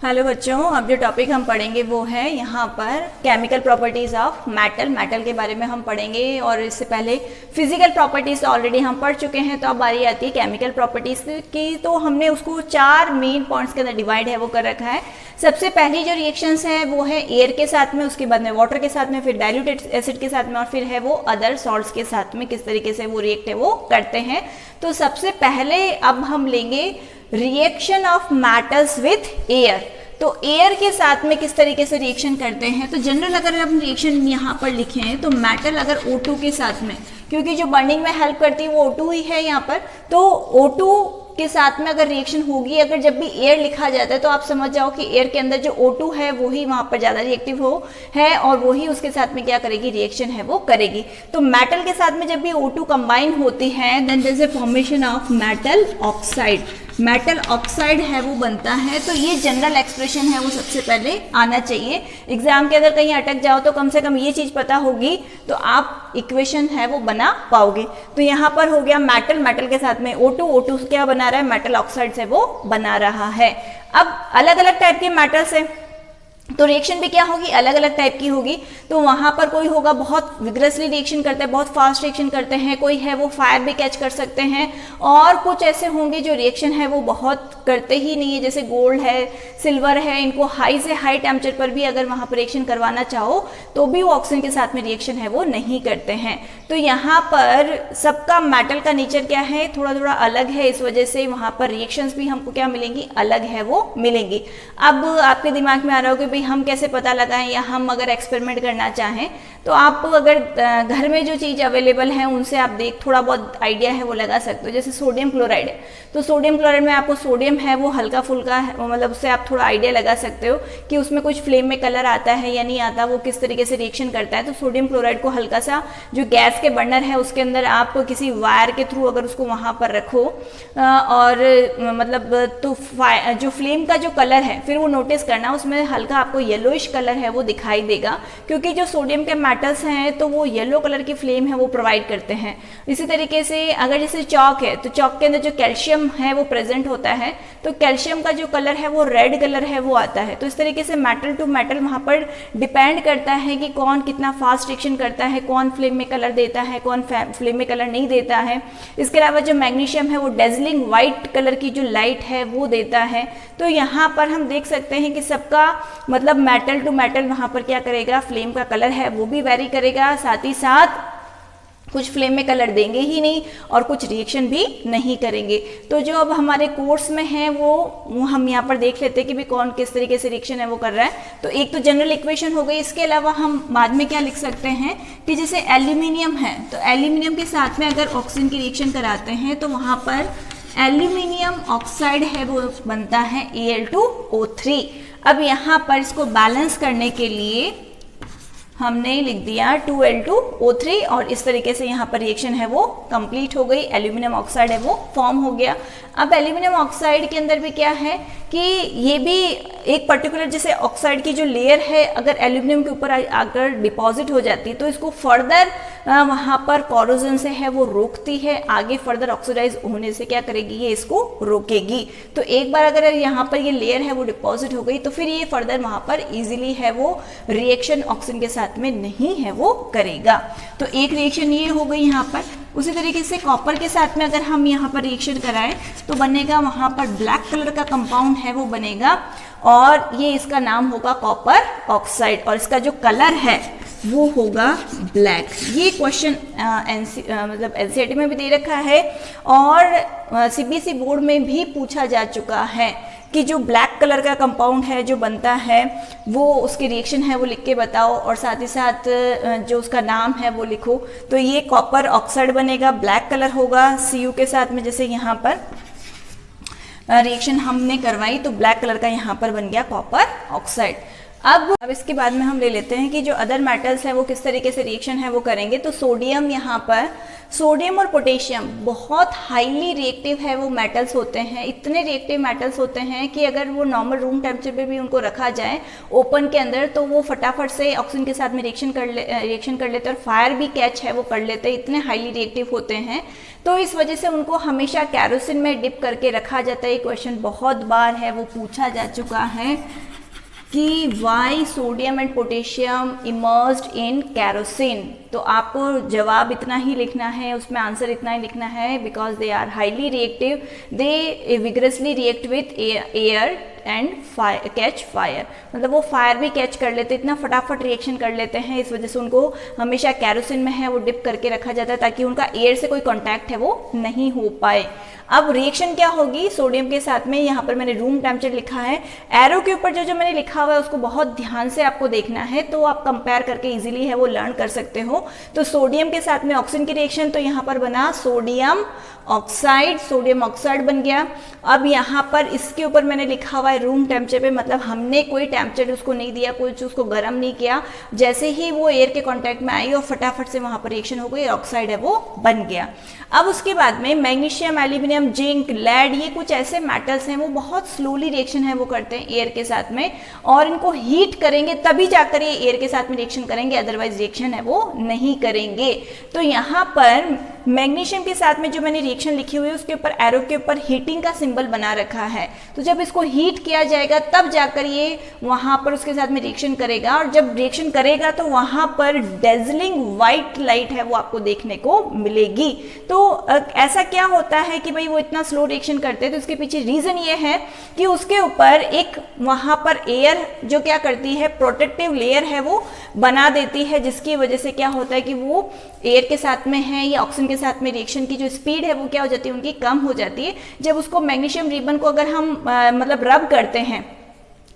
Hello बच्चों, अब जो टॉपिक हम पढ़ेंगे वो है यहाँ पर chemical properties of metal. Metal के बारे में हम पढ़ेंगे और इससे पहले फिजिकल प्रॉपर्टीज़ ऑलरेडी हम पढ़ चुके हैं। तो अब बारी आती है केमिकल प्रॉपर्टीज़ की। तो हमने उसको 4 मेन पॉइंट्स के अंदर डिवाइड है वो कर रखा है। सबसे पहली जो रिएक्शंस है वो है एयर के साथ में, उसके बाद में वाटर के साथ में, फिर डाइल्यूटेड एसिड के साथ में, और फिर है वो अदर सॉल्ट्स के साथ में किस तरीके से वो रिएक्ट है वो करते हैं। तो सबसे पहले अब हम लेंगे reaction of metals with air. तो एयर के साथ में किस तरीके से रिएक्शन करते हैं। तो जनरल अगर हम रिएक्शन यहाँ पर लिखे हैं तो मेटल अगर O2 के साथ में, क्योंकि जो बर्निंग में हेल्प करती है वो O2 ही है यहाँ पर, तो O2 के साथ में अगर रिएक्शन होगी, अगर जब भी एयर लिखा जाता है तो आप समझ जाओ कि एयर के अंदर जो O2 है वही वहाँ पर ज़्यादा रिएक्टिव है और वही उसके साथ में क्या करेगी, रिएक्शन है वो करेगी। तो मेटल के साथ में जब भी O2 कंबाइन होती है then there is a formation of metal oxide. Metal oxide है वो बनता है। तो ये जनरल एक्सप्रेशन है वो सबसे पहले आना चाहिए। एग्जाम के अंदर कहीं अटक जाओ तो कम से कम ये चीज़ पता होगी तो आप इक्वेशन है वो बना पाओगे। तो यहाँ पर हो गया मेटल के साथ में O2 क्या बना रहा है, मेटल ऑक्साइड से वो बना रहा है। अब अलग अलग टाइप के मेटल्स है तो रिएक्शन भी क्या होगी, अलग अलग टाइप की होगी। तो वहां पर कोई होगा बहुत विग्रसली रिएक्शन करते हैं, बहुत फास्ट रिएक्शन करते हैं, कोई है वो फायर भी कैच कर सकते हैं, और कुछ ऐसे होंगे जो रिएक्शन है वो बहुत करते ही नहीं है, जैसे गोल्ड है, सिल्वर है। इनको हाई से हाई टेम्परेचर पर भी अगर वहां पर रिएक्शन करवाना चाहो तो भी वो ऑक्सीजन के साथ में रिएक्शन है वो नहीं करते हैं। तो यहाँ पर सबका मेटल का नेचर क्या है, थोड़ा थोड़ा अलग है, इस वजह से वहां पर रिएक्शंस भी हमको क्या मिलेंगी, अलग है वो मिलेंगी। अब आपके दिमाग में आ रहा हो कि हम कैसे पता लगाएं, या हम अगर एक्सपेरिमेंट करना चाहें तो आप अगर घर में जो चीज़ अवेलेबल है उनसे आप थोड़ा बहुत आइडिया है वो लगा सकते हो। जैसे सोडियम क्लोराइड है तो सोडियम क्लोराइड में आपको सोडियम है वो हल्का फुल्का है, मतलब उससे आप थोड़ा आइडिया लगा सकते हो कि उसमें कुछ फ्लेम में कलर आता है या नहीं आता, वो किस तरीके से रिएक्शन करता है। तो सोडियम क्लोराइड को हल्का सा जो गैस के बर्नर है उसके अंदर आप किसी वायर के थ्रू अगर उसको वहाँ पर रखो और मतलब तो जो फ्लेम का जो कलर है फिर वो नोटिस करना, उसमें हल्का आपको येलोइश कलर है वो दिखाई देगा, क्योंकि जो सोडियम के मेटल्स हैं तो वो येलो कलर की फ्लेम है वो प्रोवाइड करते हैं। इसी तरीके से अगर जैसे चॉक है तो चॉक के अंदर जो कैल्शियम है वो प्रेजेंट होता है तो कैल्शियम का जो कलर है वो रेड कलर है वो आता है। तो इस तरीके से मेटल टू मेटल वहाँ पर डिपेंड करता है कि कौन कितना फास्ट रिएक्शन करता है, कौन फ्लेम में कलर देता है, कौन फ्लेम में कलर नहीं देता है। इसके अलावा जो मैग्नीशियम है वो डेजलिंग वाइट कलर की जो लाइट है वो देता है। तो यहाँ पर हम देख सकते हैं कि सबका मतलब मेटल टू मेटल वहाँ पर क्या करेगा, फ्लेम का कलर है वो भी वेरी करेगा, साथ ही साथ कुछ फ्लेम में कलर देंगे ही नहीं और कुछ रिएक्शन भी नहीं करेंगे। तो जो अब हमारे कोर्स में है वो हम यहाँ पर देख लेते हैं कि भी कौन किस तरीके से रिएक्शन है वो कर रहा है। तो एक तो जनरल इक्वेशन हो गई। इसके अलावा हम बाद में क्या लिख सकते हैं कि जैसे एल्यूमिनियम है तो एल्यूमिनियम के साथ में अगर ऑक्सीजन की रिएक्शन कराते हैं तो वहाँ पर एल्यूमिनियम ऑक्साइड है वो बनता है Al2O3। अब यहाँ पर इसको बैलेंस करने के लिए हमने लिख दिया 2Al2O3 और इस तरीके से यहाँ पर रिएक्शन है वो कंप्लीट हो गई, एल्यूमिनियम ऑक्साइड है वो फॉर्म हो गया। अब एल्यूमिनियम ऑक्साइड के अंदर भी क्या है कि ये भी एक पर्टिकुलर जैसे ऑक्साइड की जो लेयर है अगर एल्यूमिनियम के ऊपर अगर डिपॉजिट हो जाती है तो इसको फर्दर वहाँ पर कोरोजन से है वो रोकती है, आगे फर्दर ऑक्सीडाइज होने से क्या करेगी, ये इसको रोकेगी। तो एक बार अगर यहाँ पर ये लेयर है वो डिपॉजिट हो गई तो फिर ये फर्दर वहाँ पर इजीली है वो रिएक्शन ऑक्सीजन के साथ में नहीं है वो करेगा। तो एक रिएक्शन ये हो गई यहाँ पर। उसी तरीके से कॉपर के साथ में अगर हम यहाँ पर रिएक्शन कराएं तो बनेगा वहाँ पर ब्लैक कलर का कंपाउंड है वो बनेगा और ये इसका नाम होगा कॉपर ऑक्साइड और इसका जो कलर है वो होगा ब्लैक। ये क्वेश्चन मतलब एनसीईआरटी में भी दे रखा है और सीबीएसई बोर्ड में भी पूछा जा चुका है कि जो ब्लैक कलर का कंपाउंड है जो बनता है वो उसकी रिएक्शन है वो लिख के बताओ और साथ ही साथ जो उसका नाम है वो लिखो। तो ये कॉपर ऑक्साइड बनेगा, ब्लैक कलर होगा Cu के साथ में, जैसे यहाँ पर रिएक्शन हमने करवाई तो ब्लैक कलर का यहाँ पर बन गया कॉपर ऑक्साइड। अब इसके बाद में हम ले लेते हैं कि जो अदर मेटल्स हैं वो किस तरीके से रिएक्शन है वो करेंगे। तो सोडियम, यहाँ पर सोडियम और पोटेशियम बहुत हाईली रिएक्टिव है वो मेटल्स होते हैं। इतने रिएक्टिव मेटल्स होते हैं कि अगर वो नॉर्मल रूम टेम्परेचर पे भी उनको रखा जाए ओपन के अंदर तो वो फटाफट से ऑक्सीजन के साथ में रिएक्शन कर लेते हैं और फायर भी कैच है वो कर लेते हैं, इतने हाईली रिएक्टिव होते हैं। तो इस वजह से उनको हमेशा केरोसिन में डिप करके रखा जाता है। क्वेश्चन बहुत बार है वो पूछा जा चुका है कि why sodium and potassium immersed in kerosene. तो आपको जवाब इतना ही लिखना है, उसमें आंसर इतना ही लिखना है, because they are highly reactive, they vigorously react with air and catch fire, मतलब वो फायर भी कैच कर लेते, इतना फटाफट रिएक्शन कर लेते हैं। इस वजह से उनको हमेशा केरोसिन में है वो डिप करके रखा जाता है ताकि उनका एयर से कोई कांटेक्ट है वो नहीं हो पाए। अब रिएक्शन क्या होगी सोडियम के साथ में, यहाँ पर मैंने रूम टेम्परेचर लिखा है, एरो के ऊपर जो मैंने लिखा हुआ है उसको बहुत ध्यान से आपको देखना है, तो आप कंपेयर करके इजीली है वो लर्न कर सकते हो। तो सोडियम के साथ में ऑक्सीजन की रिएक्शन, तो यहाँ पर बना सोडियम ऑक्साइड, सोडियम ऑक्साइड बन गया। अब यहाँ पर इसके ऊपर मैंने लिखा हुआ है रूम टेम्परेचर पे, मतलब हमने कोई टेम्परेचर उसको नहीं दिया, कुछ उसको गर्म नहीं किया, जैसे ही वो एयर के कांटेक्ट में आई और फटाफट से वहाँ पर रिएक्शन हो गई, ऑक्साइड है वो बन गया। अब उसके बाद में मैग्नीशियम, एल्यूमिनियम, जिंक, लेड, ये कुछ ऐसे मेटल्स हैं वो बहुत स्लोली रिएक्शन है वो करते हैं एयर के साथ में, और इनको हीट करेंगे तभी जाकर ये एयर के साथ में रिएक्शन करेंगे, अदरवाइज रिएक्शन है वो नहीं करेंगे। तो यहाँ पर मैग्नीशियम के साथ में जो मैंने रिएक्शन लिखी हुई है उसके ऊपर एरो के ऊपर हीटिंग का सिंबल बना रखा है, तो जब इसको हीट किया जाएगा तब जाकर ये वहां पर उसके साथ में रिएक्शन करेगा, और जब रिएक्शन करेगा तो वहां पर डेजलिंग व्हाइट लाइट है वो आपको देखने को मिलेगी। तो ऐसा क्या होता है कि भाई वो इतना स्लो रिएक्शन करते हैं, तो इसके पीछे रीजन ये है कि उसके ऊपर एक वहां पर एयर जो क्या करती है, प्रोटेक्टिव लेयर है वो बना देती है, जिसकी वजह से क्या होता है कि वो एयर के साथ में है या ऑक्सीजन के साथ में रिएक्शन की जो स्पीड है वो क्या हो जाती है, उनकी कम हो जाती है। जब उसको मैग्नीशियम रिबन को अगर हम मतलब रब करते हैं,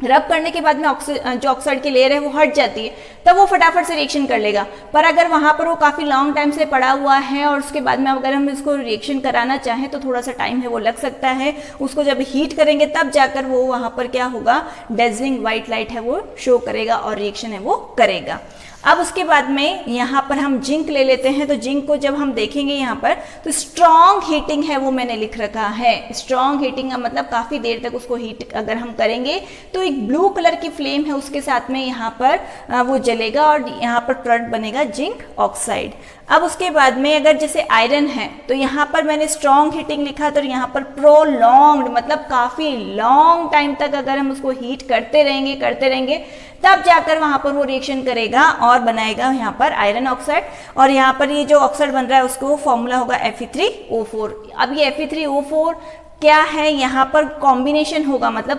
रब करने के बाद में जो ऑक्साइड की लेयर है वो हट जाती है, तब वो फटाफट से रिएक्शन कर लेगा। पर अगर वहां पर वो काफी लॉन्ग टाइम से पड़ा हुआ है और उसके बाद में अगर हम इसको रिएक्शन कराना चाहें तो थोड़ा सा टाइम है वो लग सकता है, उसको जब हीट करेंगे तब जाकर वो वहां पर क्या होगा, डेजलिंग व्हाइट लाइट है वो शो करेगा और रिएक्शन है वो करेगा। अब उसके बाद में यहाँ पर हम जिंक ले लेते हैं, तो जिंक को जब हम देखेंगे यहाँ पर तो स्ट्रॉन्ग हीटिंग है वो मैंने लिख रखा है। स्ट्रॉन्ग हीटिंग का मतलब काफ़ी देर तक उसको हीट अगर हम करेंगे तो एक ब्लू कलर की फ्लेम है उसके साथ में यहाँ पर वो जलेगा और यहाँ पर प्रोडक्ट बनेगा जिंक ऑक्साइड। अब उसके बाद में अगर जैसे आयरन है तो यहाँ पर मैंने स्ट्रॉन्ग हीटिंग लिखा, तो यहाँ पर प्रोलॉन्ग्ड मतलब काफ़ी लॉन्ग टाइम तक अगर हम उसको हीट करते रहेंगे तब जाकर वहाँ पर वो रिएक्शन करेगा और बनाएगा यहाँ पर आयरन ऑक्साइड। और यहाँ पर ये जो ऑक्साइड बन रहा है उसको फॉर्मूला होगा Fe3O4। अब ये Fe3O4 क्या है, यहाँ पर कॉम्बिनेशन होगा, मतलब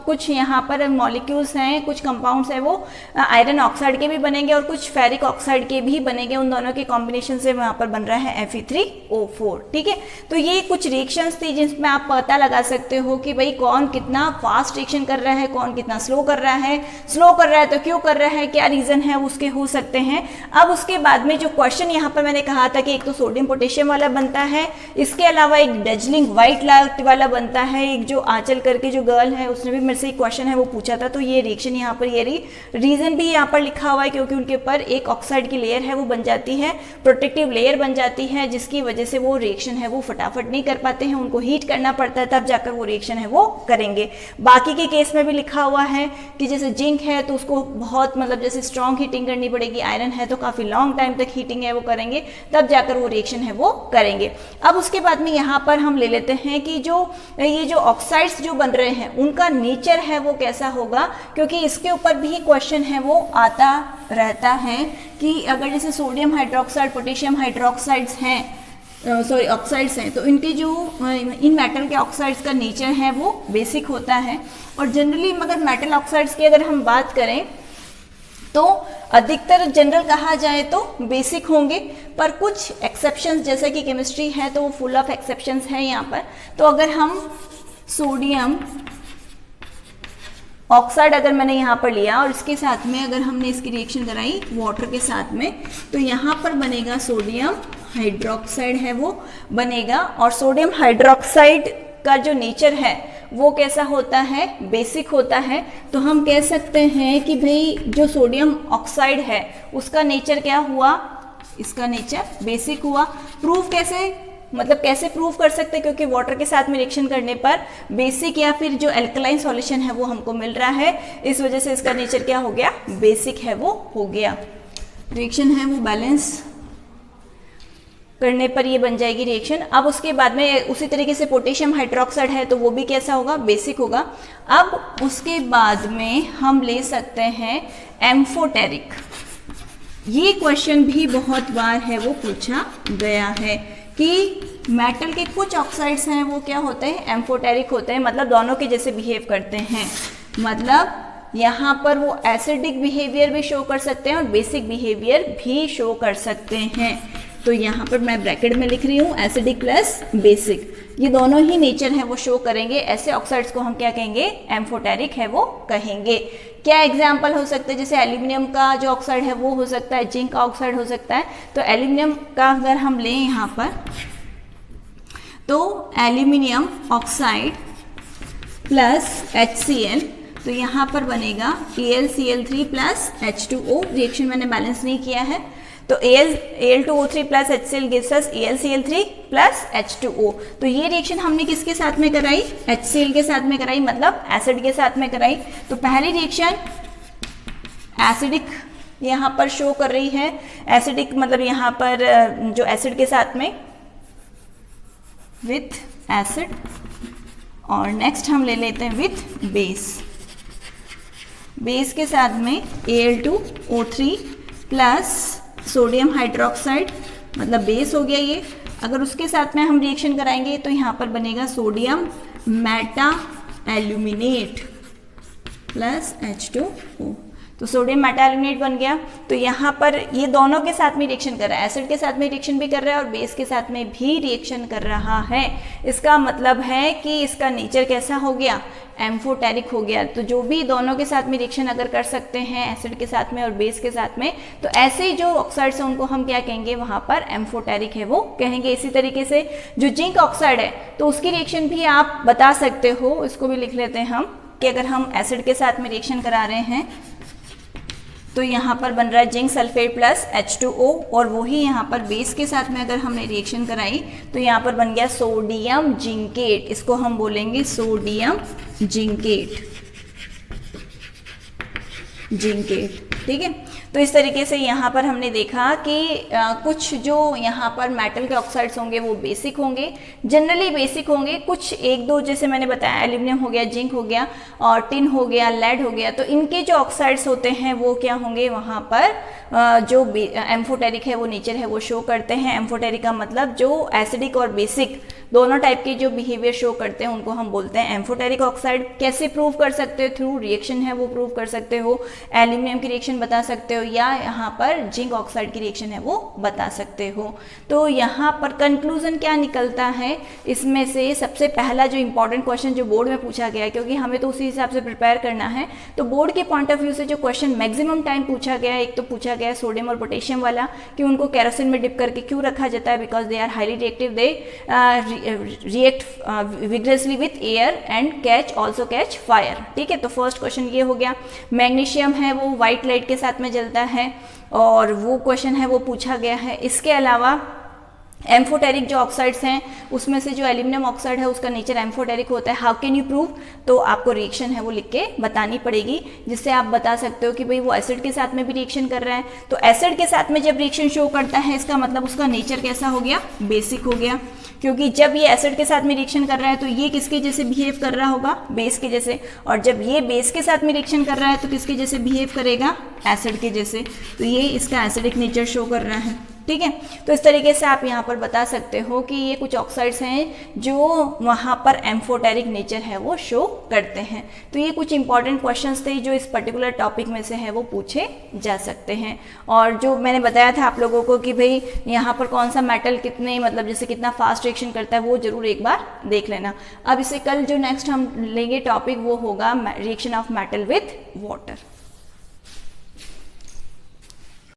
कुछ यहाँ पर मॉलिक्यूल्स हैं, कुछ कंपाउंड्स हैं वो आयरन ऑक्साइड के भी बनेंगे और कुछ फेरिक ऑक्साइड के भी बनेंगे, उन दोनों के कॉम्बिनेशन से वहाँ पर बन रहा है Fe3O4। ठीक है, तो ये कुछ रिएक्शंस थी जिसमें आप पता लगा सकते हो कि भाई कौन कितना फास्ट रिएक्शन कर रहा है, कौन कितना स्लो कर रहा है, तो क्यों कर रहा है, क्या रीजन है उसके हो सकते हैं। अब उसके बाद में जो क्वेश्चन यहाँ पर मैंने कहा था कि एक तो सोडियम पोटेशियम वाला बनता है, इसके अलावा एक डेजलिंग व्हाइट वाला बनता है, एक जो आंचल करके जो गर्ल है उसने भी मेरे से एक क्वेश्चन है वो पूछा था। तो ये रिएक्शन यहाँ पर ये रीजन भी यहाँ पर लिखा हुआ है क्योंकि उनके ऊपर एक ऑक्साइड की लेयर है वो बन जाती है, प्रोटेक्टिव लेयर बन जाती है, जिसकी वजह से वो रिएक्शन है वो फटाफट नहीं कर पाते हैं, उनको हीट करना पड़ता है तब जाकर वो रिएक्शन है वो करेंगे। बाकी के केस में भी लिखा हुआ है कि जैसे जिंक है तो उसको बहुत मतलब जैसे स्ट्रॉन्ग हीटिंग करनी पड़ेगी, आयरन है तो काफी लॉन्ग टाइम तक हीटिंग है वो करेंगे तब जाकर वो रिएक्शन है वो करेंगे। अब उसके बाद में यहाँ पर हम ले लेते हैं कि ये जो ऑक्साइड्स जो बन रहे हैं उनका नेचर है वो कैसा होगा, क्योंकि इसके ऊपर भी क्वेश्चन है वो आता रहता है कि अगर जैसे सोडियम हाइड्रोक्साइड, पोटेशियम हाइड्रोक्साइड्स हैं, ऑक्साइड्स हैं, तो इनके जो इन मेटल के ऑक्साइड्स का नेचर है वो बेसिक होता है। और जनरली मगर मेटल ऑक्साइड्स की अगर हम बात करें तो अधिकतर जनरल कहा जाए तो बेसिक होंगे, पर कुछ एक्सेप्शंस जैसे कि केमिस्ट्री है तो वो फुल ऑफ एक्सेप्शंस है यहाँ पर। तो अगर हम सोडियम ऑक्साइड अगर मैंने यहाँ पर लिया और इसके साथ में अगर हमने इसकी रिएक्शन कराई वाटर के साथ में, तो यहाँ पर बनेगा सोडियम हाइड्रोक्साइड है वो बनेगा। और सोडियम हाइड्रोक्साइड का जो नेचर है वो कैसा होता है, बेसिक होता है। तो हम कह सकते हैं कि भाई जो सोडियम ऑक्साइड है उसका नेचर क्या हुआ, इसका नेचर बेसिक हुआ। प्रूफ कैसे, मतलब कैसे प्रूफ कर सकते हैं, क्योंकि वाटर के साथ में रिएक्शन करने पर बेसिक या फिर जो एल्कलाइन सॉल्यूशन है वो हमको मिल रहा है, इस वजह से इसका नेचर क्या हो गया, बेसिक है वो हो गया। रिएक्शन है वो बैलेंस करने पर ये बन जाएगी रिएक्शन। अब उसके बाद में उसी तरीके से पोटेशियम हाइड्रोक्साइड है तो वो भी कैसा होगा, बेसिक होगा। अब उसके बाद में हम ले सकते हैं एम्फोटेरिक। ये क्वेश्चन भी बहुत बार है वो पूछा गया है कि मेटल के कुछ ऑक्साइड्स हैं वो क्या होते हैं, एम्फोटेरिक होते हैं, मतलब दोनों के जैसे बिहेव करते हैं। मतलब यहाँ पर वो एसिडिक बिहेवियर भी शो कर सकते हैं और बेसिक बिहेवियर भी शो कर सकते हैं। तो यहाँ पर मैं ब्रैकेट में लिख रही हूँ एसिडिक प्लस बेसिक, ये दोनों ही नेचर है वो शो करेंगे। ऐसे ऑक्साइड्स को हम क्या कहेंगे, एम्फोटेरिक है वो कहेंगे। क्या एग्जाम्पल हो सकते हैं, जैसे एल्यूमिनियम का जो ऑक्साइड है वो हो सकता है, जिंक का ऑक्साइड हो सकता है। तो एल्यूमिनियम का अगर हम लें यहाँ पर, तो एल्यूमिनियम ऑक्साइड प्लस HCl, तो यहाँ पर बनेगा AlCl3 प्लस H2O। रिएक्शन मैंने बैलेंस नहीं किया है, तो Al2O3 plus HCl gives us AlCl3 plus H2O। तो ये रिएक्शन हमने किसके साथ में कराई, HCl के साथ में कराई, मतलब एसिड के साथ में कराई। तो पहली रिएक्शन एसिडिक यहाँ पर शो कर रही है, एसिडिक मतलब यहाँ पर जो एसिड के साथ में विथ एसिड, और नेक्स्ट हम ले लेते हैं विथ बेस। बेस के साथ में Al2O3 प्लस सोडियम हाइड्रोक्साइड, मतलब बेस हो गया ये। अगर उसके साथ में हम रिएक्शन कराएंगे तो यहाँ पर बनेगा sodium Meta aluminate plus H2O। तो सोडियम मेटा एल्यूमिनेट बन गया। तो यहाँ पर ये दोनों के साथ में रिएक्शन कर रहा है, एसिड के साथ में रिएक्शन भी कर रहा है और बेस के साथ में भी रिएक्शन कर रहा है। इसका मतलब है कि इसका नेचर कैसा हो गया, एम्फोटेरिक हो गया। तो जो भी दोनों के साथ में रिएक्शन अगर कर सकते हैं, एसिड के साथ में और बेस के साथ में, तो ऐसे जो ऑक्साइड्स हैं उनको हम क्या कहेंगे, वहाँ पर एम्फोटेरिक है वो कहेंगे। इसी तरीके से जो जिंक ऑक्साइड है तो उसकी रिएक्शन भी आप बता सकते हो, इसको भी लिख लेते हैं हम, कि अगर हम एसिड के साथ में रिएक्शन करा रहे हैं तो यहाँ पर बन रहा है जिंक सल्फेट प्लस H2O, और वही यहाँ पर बेस के साथ में अगर हमने रिएक्शन कराई तो यहाँ पर बन गया सोडियम जिंकेट। इसको हम बोलेंगे सोडियम जिंकेट, ठीक है। तो इस तरीके से यहाँ पर हमने देखा कि कुछ जो यहाँ पर मेटल के ऑक्साइड्स होंगे वो बेसिक होंगे, जनरली बेसिक होंगे। कुछ एक दो जैसे मैंने बताया, एल्यूमिनियम हो गया, जिंक हो गया और टिन हो गया, लेड हो गया, तो इनके जो ऑक्साइड्स होते हैं वो क्या होंगे, वहाँ पर जो एम्फोटेरिक है वो नेचर है वो शो करते हैं। एम्फोटेरिक का मतलब जो एसिडिक और बेसिक दोनों टाइप के जो बिहेवियर शो करते हैं उनको हम बोलते हैं एम्फोटेरिक ऑक्साइड। कैसे प्रूव कर सकते हो, थ्रू रिएक्शन है वो प्रूव कर सकते हो, एल्यूमिनियम की रिएक्शन बता सकते हो, या यहाँ पर जिंक ऑक्साइड की रिएक्शन है वो बता सकते हो। तो यहाँ पर कंक्लूजन क्या निकलता है, इसमें से सबसे पहला जो इंपॉर्टेंट क्वेश्चन जो बोर्ड में पूछा गया है, क्योंकि हमें तो उसी हिसाब से प्रिपेयर करना है, तो बोर्ड के पॉइंट ऑफ व्यू से जो क्वेश्चन मैक्सिमम टाइम पूछा गया है, एक तो पूछा गया है सोडियम और पोटेशियम वाला, कि उनको केरोसिन में डिप करके क्यों रखा जाता है, because they are highly reactive, they react vigorously with air and catch fire, ठीक है। तो फर्स्ट क्वेश्चन ये हो गया। मैग्नीशियम है वो व्हाइट लाइट के साथ में जलता है, और वो क्वेश्चन है वो पूछा गया है। इसके अलावा एम्फोटेरिक जो ऑक्साइड्स हैं उसमें से जो एल्यूमिनियम ऑक्साइड है उसका नेचर एम्फोटेरिक होता है। हाउ कैन यू प्रूव, तो आपको रिएक्शन है वो लिख के बतानी पड़ेगी, जिससे आप बता सकते हो कि भाई वो एसिड के साथ में भी रिएक्शन कर रहा है। तो एसिड के साथ में जब रिएक्शन शो करता है, इसका मतलब उसका नेचर कैसा हो गया, बेसिक हो गया, क्योंकि जब ये एसिड के साथ में रिएक्शन कर रहा है तो ये किसके जैसे बिहेव कर रहा होगा, बेस के जैसे, और जब ये बेस के साथ में रिएक्शन कर रहा है तो किसके जैसे बिहेव करेगा, एसिड के जैसे। तो ये इसका एसिडिक नेचर शो कर रहा है, ठीक है। तो इस तरीके से आप यहाँ पर बता सकते हो कि ये कुछ ऑक्साइड्स हैं जो वहाँ पर एम्फोटेरिक नेचर है वो शो करते हैं। तो ये कुछ इंपॉर्टेंट क्वेश्चंस थे जो इस पर्टिकुलर टॉपिक में से है वो पूछे जा सकते हैं। और जो मैंने बताया था आप लोगों को कि भाई यहाँ पर कौन सा मेटल कितने मतलब जैसे कितना फास्ट रिएक्शन करता है वो जरूर एक बार देख लेना। अब इसे कल जो नेक्स्ट हम लेंगे टॉपिक वो होगा reaction of metal with water.